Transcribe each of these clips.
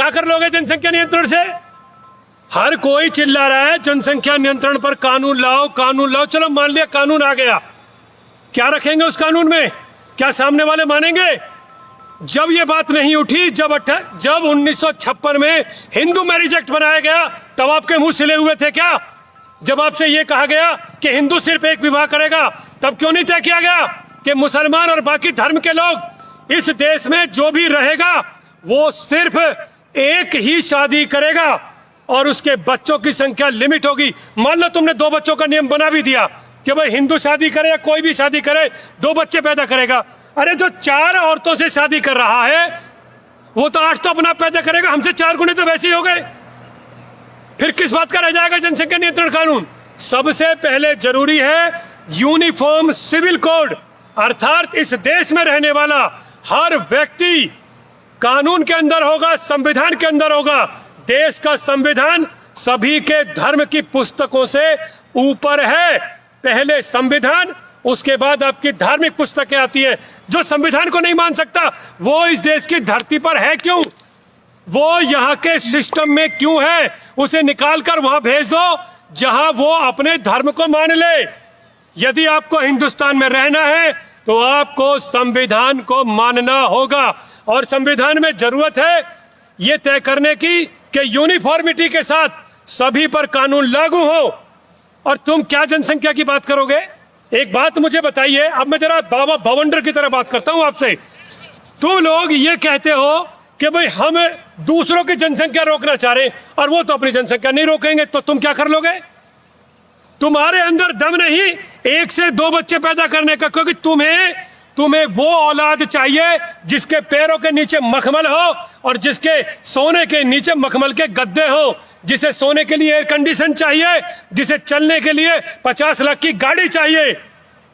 क्या कर लोगे जनसंख्या नियंत्रण से? हर कोई चिल्ला रहा है जनसंख्या नियंत्रण पर कानून लाओ, कानून लाओ। चलो मान लिया कानून आ गया, क्या रखेंगे उस कानून में? क्या सामने वाले मानेंगे? जब ये बात नहीं उठी, जब 1956 में हिंदू मैरिज एक्ट बनाया गया, तब आपके मुंह सिले हुए थे क्या? जब आपसे ये कहा गया कि हिंदू सिर्फ एक विवाह करेगा, तब क्यों नहीं तय किया गया कि मुसलमान और बाकी धर्म के लोग इस देश में जो भी रहेगा वो सिर्फ एक ही शादी करेगा और उसके बच्चों की संख्या लिमिट होगी? मान लो तुमने 2 बच्चों का नियम बना भी दिया कि भाई हिंदू शादी करे या कोई भी शादी करे 2 बच्चे पैदा करेगा। अरे जो 4 औरतों से शादी कर रहा है वो तो 8 तो अपना पैदा करेगा, हमसे 4 गुने तो वैसे ही हो गए। फिर किस बात का रह जाएगा जनसंख्या नियंत्रण कानून? सबसे पहले जरूरी है यूनिफॉर्म सिविल कोड, अर्थात इस देश में रहने वाला हर व्यक्ति कानून के अंदर होगा, संविधान के अंदर होगा। देश का संविधान सभी के धर्म की पुस्तकों से ऊपर है। पहले संविधान, उसके बाद आपकी धार्मिक पुस्तकें आती है। जो संविधान को नहीं मान सकता वो इस देश की धरती पर है क्यों? वो यहाँ के सिस्टम में क्यों है? उसे निकाल कर वहां भेज दो जहां वो अपने धर्म को मान ले। यदि आपको हिंदुस्तान में रहना है तो आपको संविधान को मानना होगा, और संविधान में जरूरत है ये तय करने की कि यूनिफॉर्मिटी के साथ सभी पर कानून लागू हो। और तुम क्या जनसंख्या की बात करोगे? एक बात मुझे बताइए, अब मैं जरा बाबा भवंडर की तरह बात करता हूं आपसे। तुम लोग ये कहते हो कि भाई हम दूसरों की जनसंख्या रोकना चाह रहे हैं और वो तो अपनी जनसंख्या नहीं रोकेंगे, तो तुम क्या कर लोगे? तुम्हारे अंदर दम नहीं 1 से 2 बच्चे पैदा करने का, क्योंकि तुम्हें वो औलाद चाहिए जिसके पैरों के नीचे मखमल हो और जिसके सोने के नीचे मखमल के गद्दे हो, जिसे सोने के लिए एयर कंडीशन चाहिए, जिसे चलने के लिए 50 लाख की गाड़ी चाहिए।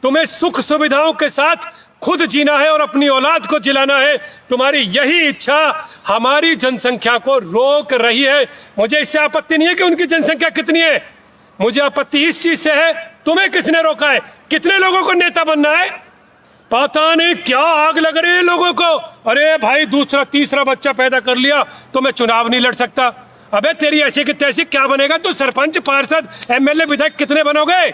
तुम्हें सुख सुविधाओं के साथ खुद जीना है और अपनी औलाद को जिलाना है। तुम्हारी यही इच्छा हमारी जनसंख्या को रोक रही है। मुझे इससे आपत्ति नहीं है कि उनकी जनसंख्या कितनी है, मुझे आपत्ति इस चीज से है तुम्हें किसने रोका है? कितने लोगों को नेता बनना है? पता नहीं क्या आग लग रही है लोगों को। अरे भाई दूसरा तीसरा बच्चा पैदा कर लिया तो मैं चुनाव नहीं लड़ सकता। अबे तेरी ऐसी की तैसी क्या बनेगा? तू सरपंच, पार्षद, एमएलए, विधायक कितने बनोगे?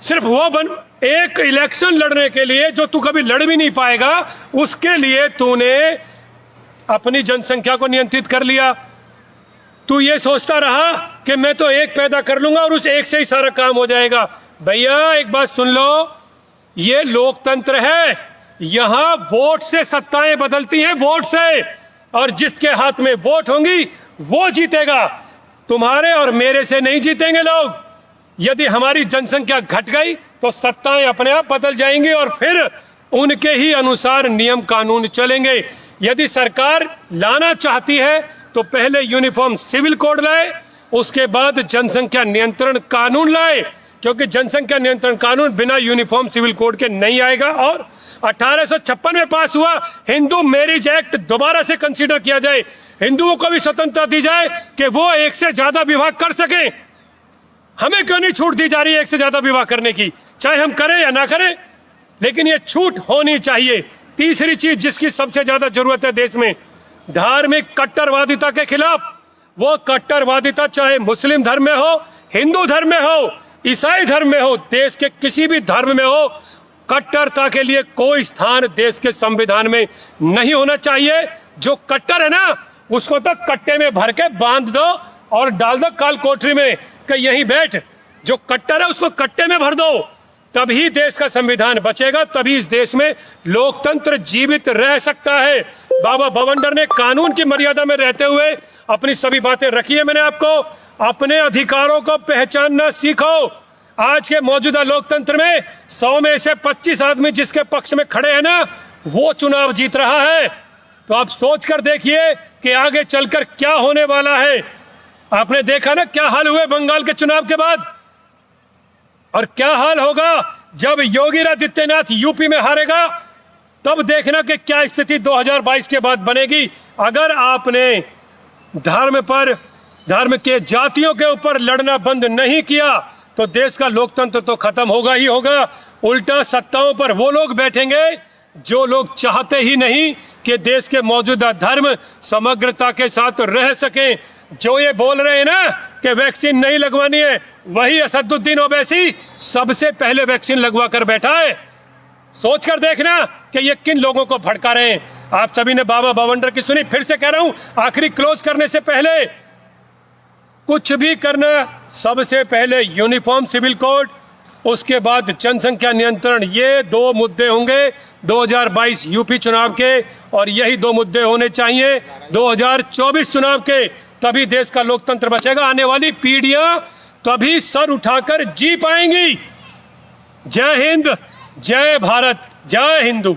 सिर्फ वो एक इलेक्शन लड़ने के लिए जो तू कभी लड़ भी नहीं पाएगा, उसके लिए तूने अपनी जनसंख्या को नियंत्रित कर लिया। तू ये सोचता रहा कि मैं तो एक पैदा कर लूंगा और उस एक से ही सारा काम हो जाएगा। भैया एक बात सुन लो, ये लोकतंत्र है, यहाँ वोट से सत्ताएं बदलती हैं, वोट से, और जिसके हाथ में वोट होंगी वो जीतेगा। तुम्हारे और मेरे से नहीं जीतेंगे लोग। यदि हमारी जनसंख्या घट गई तो सत्ताएं अपने आप बदल जाएंगी और फिर उनके ही अनुसार नियम कानून चलेंगे। यदि सरकार लाना चाहती है तो पहले यूनिफॉर्म सिविल कोड लाए, उसके बाद जनसंख्या नियंत्रण कानून लाए, क्योंकि जनसंख्या नियंत्रण कानून बिना यूनिफॉर्म सिविल कोड के नहीं आएगा। और 1856 में पास हुआ हिंदू मैरिज एक्ट दोबारा से कंसीडर किया जाए, हिंदुओं को भी स्वतंत्रता दी जाए कि वो 1 से ज्यादा विवाह कर सके। हमें क्यों नहीं छूट दी जा रही है 1 से ज्यादा विवाह करने की? चाहे हम करें या ना करें, लेकिन ये छूट होनी चाहिए। तीसरी चीज जिसकी सबसे ज्यादा जरूरत है देश में, धार्मिक कट्टरवादिता के खिलाफ। वो कट्टरवादिता चाहे मुस्लिम धर्म में हो, हिंदू धर्म में हो, ईसाई धर्म में हो, देश के किसी भी धर्म में हो, कट्टरता के लिए कोई स्थान देश के संविधान में नहीं होना चाहिए। जो कट्टर है ना उसको तो कट्टे में भर के बांध दो और डाल दो काल कोठरी में कि यहीं बैठ। जो कट्टर है उसको कट्टे में भर दो, तभी देश का संविधान बचेगा, तभी इस देश में लोकतंत्र जीवित रह सकता है। बाबा भवंडर ने कानून की मर्यादा में रहते हुए अपनी सभी बातें रखी है। मैंने आपको अपने अधिकारों को पहचानना सीखो। आज के मौजूदा लोकतंत्र में 100 में से 25 आदमी जिसके पक्ष में खड़े हैं ना, वो चुनाव जीत रहा है। तो आप सोच कर देखिए कि आगे चलकर क्या होने वाला है। आपने देखा ना क्या हाल हुए बंगाल के चुनाव के बाद, और क्या हाल होगा जब योगी आदित्यनाथ यूपी में हारेगा। तब देखना कि क्या स्थिति 2022 के बाद बनेगी। अगर आपने धर्म के जातियों के ऊपर लड़ना बंद नहीं किया तो देश का लोकतंत्र तो खत्म होगा ही होगा। उल्टा सत्ताओं पर वो लोग बैठेंगे जो लोग चाहते ही नहीं कि देश के मौजूदा धर्म समग्रता के साथ रह सकें। जो ये बोल रहे हैं ना कि वैक्सीन नहीं लगवानी है, वही असदुद्दीन ओवैसी सबसे पहले वैक्सीन लगवा कर बैठा है। सोच कर देखना कि ये किन लोगों को भड़का रहे हैं। आप सभी ने बाबा बावंडर की सुनी, फिर से कह रहा हूं, आखिरी क्लोज करने से पहले कुछ भी करना, सबसे पहले यूनिफॉर्म सिविल कोड, उसके बाद जनसंख्या नियंत्रण, ये दो मुद्दे होंगे 2022 यूपी चुनाव के, और यही दो मुद्दे होने चाहिए 2024 चुनाव के। तभी देश का लोकतंत्र बचेगा, आने वाली पीढ़ियां तभी सर उठाकर जी पाएंगी। जय हिंद, जय भारत, जय हिंदू।